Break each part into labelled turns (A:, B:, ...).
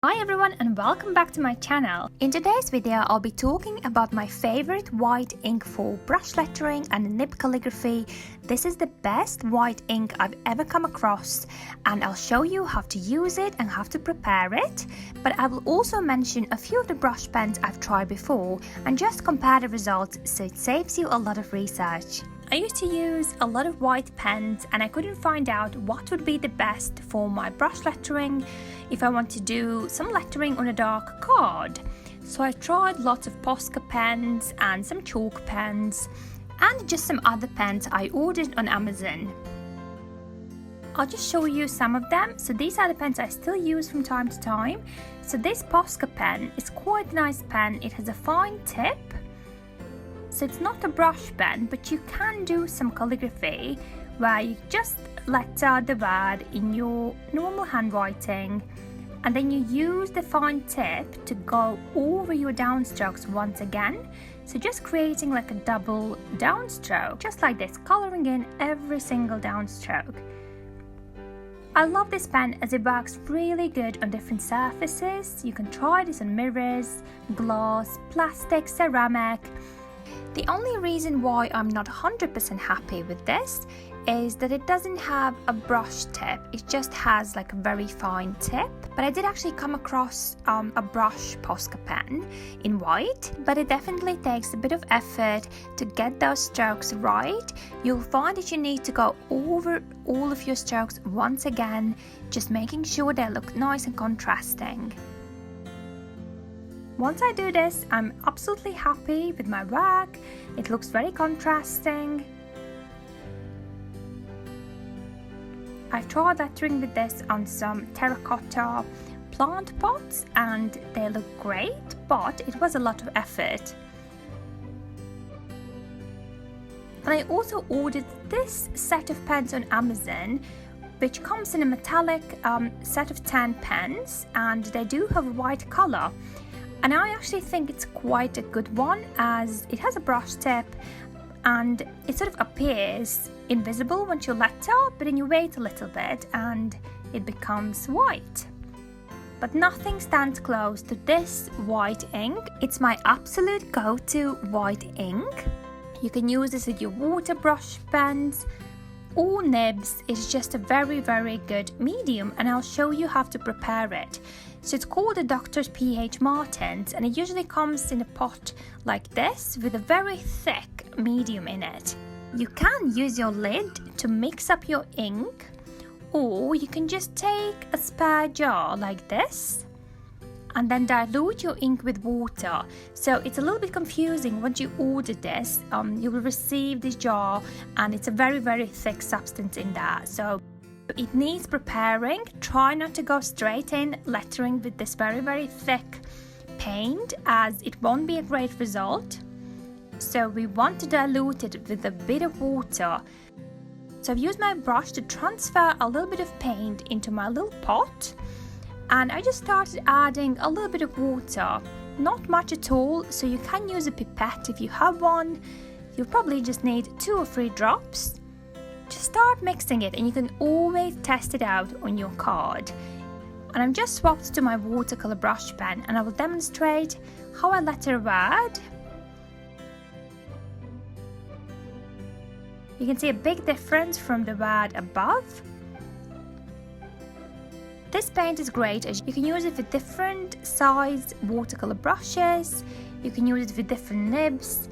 A: Hi everyone and welcome back to my channel. In today's video I'll be talking about my favorite white ink for brush lettering and nib calligraphy. This is the best white ink I've ever come across and I'll show you how to use it and how to prepare it. But I will also mention a few of the brush pens I've tried before and just compare the results so it saves you a lot of research. I used to use a lot of white pens and I couldn't find out what would be the best for my brush lettering if I want to do some lettering on a dark card. So I tried lots of Posca pens and some chalk pens and just some other pens I ordered on Amazon. I'll just show you some of them. So these are the pens I still use from time to time. So this Posca pen is quite a nice pen. It has a fine tip. So it's not a brush pen, but you can do some calligraphy where you just letter the word in your normal handwriting and then you use the fine tip to go over your downstrokes once again. So just creating like a double downstroke, just like this, coloring in every single downstroke. I love this pen as it works really good on different surfaces. You can try this on mirrors, glass, plastic, ceramic. The only reason why I'm not 100% happy with this is that it doesn't have a brush tip, it just has like a very fine tip. But I did actually come across a brush Posca pen in white, but it definitely takes a bit of effort to get those strokes right. You'll find that you need to go over all of your strokes once again, just making sure they look nice and contrasting. Once I do this, I'm absolutely happy with my work. It looks very contrasting. I've tried lettering with this on some terracotta plant pots and they look great, but it was a lot of effort. And I also ordered this set of pens on Amazon, which comes in a metallic set of 10 pens, and they do have a white color. And I actually think it's quite a good one as it has a brush tip and it sort of appears invisible once you letter, but then you wait a little bit and it becomes white. But nothing stands close to this white ink. It's my absolute go-to white ink. You can use this with your water brush pens or nibs. It's just a very good medium and I'll show you how to prepare it. So it's called a Doctor's PH Martins and it usually comes in a pot like this with a very thick medium in it. You can use your lid to mix up your ink, or you can just take a spare jar like this and then dilute your ink with water. So it's a little bit confusing. Once you order this, you will receive this jar and it's a very thick substance in there. So it needs preparing. Try not to go straight in lettering with this very thick paint as it won't be a great result. So we want to dilute it with a bit of water. So I've used my brush to transfer a little bit of paint into my little pot and I just started adding a little bit of water, not much at all, so you can use a pipette if you have one. You'll probably just need 2 or 3 drops. Just start mixing it and you can always test it out on your card. And I'm just swapped to my watercolor brush pen and I will demonstrate how I letter a word. You can see a big difference from the word above. This paint is great as you can use it with different sized watercolor brushes. You can use it with different nibs.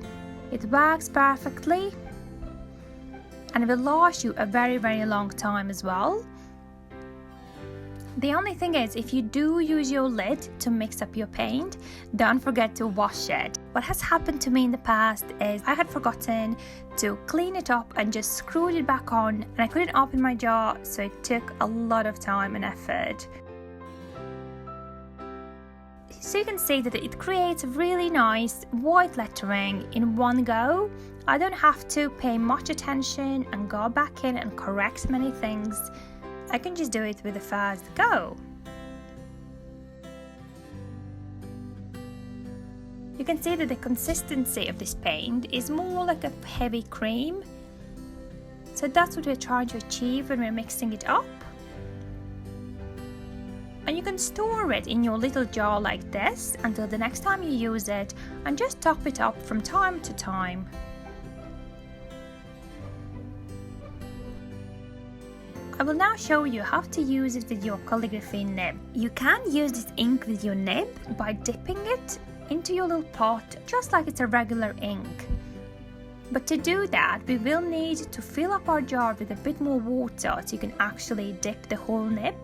A: It works perfectly. And it will last you a very long time as well. The only thing is, if you do use your lid to mix up your paint, don't forget to wash it. What has happened to me in the past is I had forgotten to clean it up and just screwed it back on and I couldn't open my jar, so it took a lot of time and effort. So you can see that it creates really nice white lettering in one go. I don't have to pay much attention and go back in and correct many things. I can just do it with the first go. You can see that the consistency of this paint is more like a heavy cream. So that's what we're trying to achieve when we're mixing it up. And you can store it in your little jar like this until the next time you use it, and just top it up from time to time. I will now show you how to use it with your calligraphy nib. You can use this ink with your nib by dipping it into your little pot, just like it's a regular ink. But to do that, we will need to fill up our jar with a bit more water so you can actually dip the whole nib.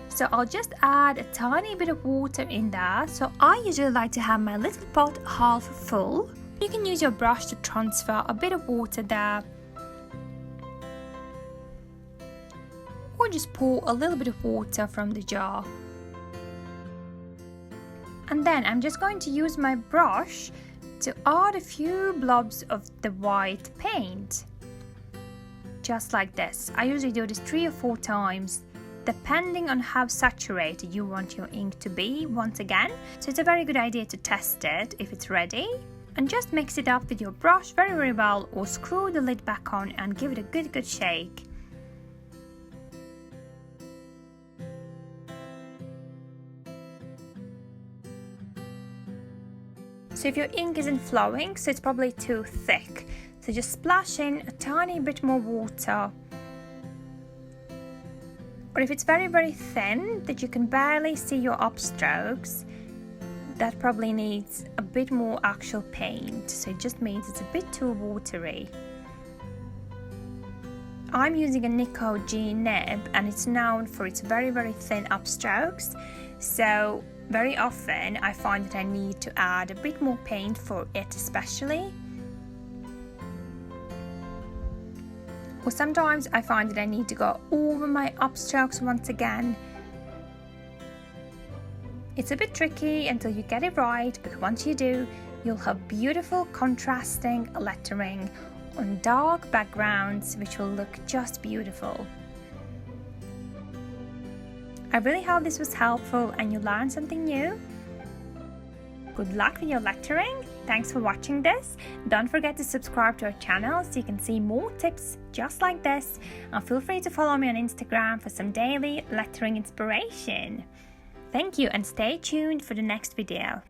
A: So I'll just add a tiny bit of water in there. So I usually like to have my little pot half full. You can use your brush to transfer a bit of water there, or just pour a little bit of water from the jar. And then I'm just going to use my brush to add a few blobs of the white paint. Just like this. I usually do this 3 or 4 times, depending on how saturated you want your ink to be once again. So it's a very good idea to test it if it's ready. And just mix it up with your brush very well, or screw the lid back on and give it a good shake. So if your ink isn't flowing, so it's probably too thick, so just splash in a tiny bit more water. Or if it's very thin that you can barely see your upstrokes, that probably needs a bit more actual paint, so it just means it's a bit too watery. I'm using a Nico G nib, and it's known for its very thin upstrokes, so very often I find that I need to add a bit more paint for it especially. Or sometimes I find that I need to go over my upstrokes once again. It's a bit tricky until you get it right, but once you do, you'll have beautiful contrasting lettering on dark backgrounds, which will look just beautiful. I really hope this was helpful and you learned something new. Good luck with your lettering. Thanks for watching this. Don't forget to subscribe to our channel so you can see more tips just like this, and feel free to follow me on Instagram for some daily lettering inspiration. Thank you, and stay tuned for the next video.